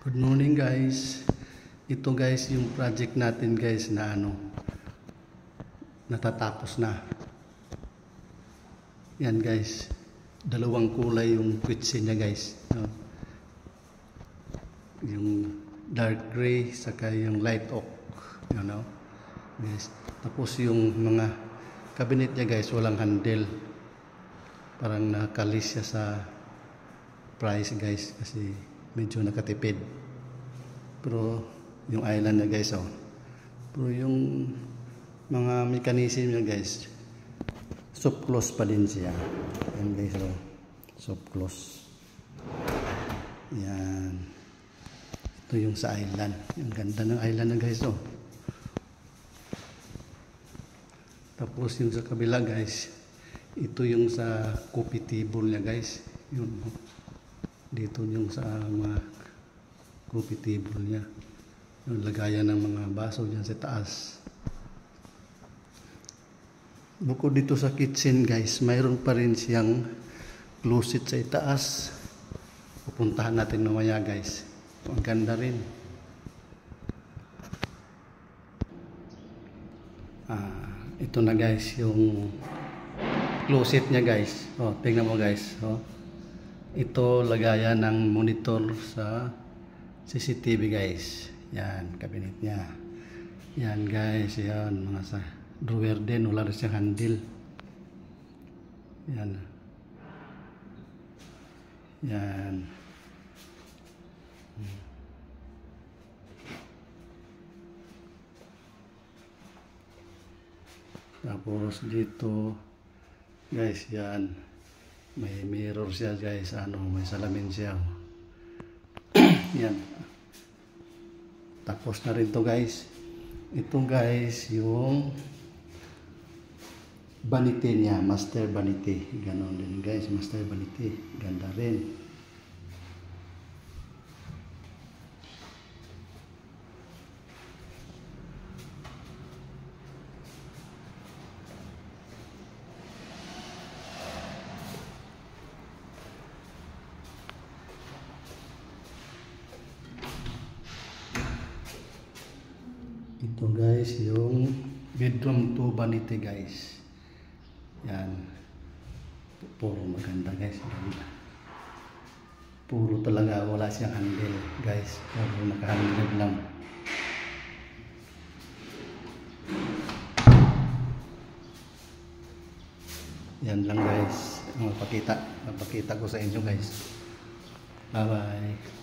Good morning guys. Ito guys yung project natin guys na natatapos na. Yan guys. Dalawang kulay yung kwitse niya guys. Yung dark gray saka yung light oak. Guys. Tapos yung mga cabinet niya guys walang handle. Parang nakalis siya sa price guys kasi medyo nakatipid. Pero yung island na guys pero yung mga mechanism niya guys soft close pa din siya. Yan guys soft close. Yan. Ito yung sa island. Yung ganda ng island na guys Tapos yung sa kabila guys ito yung sa coffee table niya guys. Yun dito yung sa mga coffee table niya, yung lagayan ng mga baso dyan sa taas. Bukod dito sa kitchen guys mayroon pa rin siyang closet sa itaas. Pupuntahan natin mamaya guys. Ang ganda rin. Ito na guys yung closet niya guys. Tingnan mo guys. Ito lagayan ng monitor sa CCTV guys. Yan, cabinet niya. Yan guys, yan mga sa drawer din, wala rin siyang handle. Yan. Yan. Tapos dito guys, yan. May mirror siya guys, may salamin siya. Yan. Tapos na rin to guys. Ito guys yung vanity niya, master vanity. Ganon din guys, master vanity. Ganda rin. Ito guys yung bedroom to vanity guys. Yan. Puro maganda guys. Puro talaga wala siyang handle guys. Puro naka-handle lang. Yan lang guys. Mapakita ko sa inyo guys. Bye bye.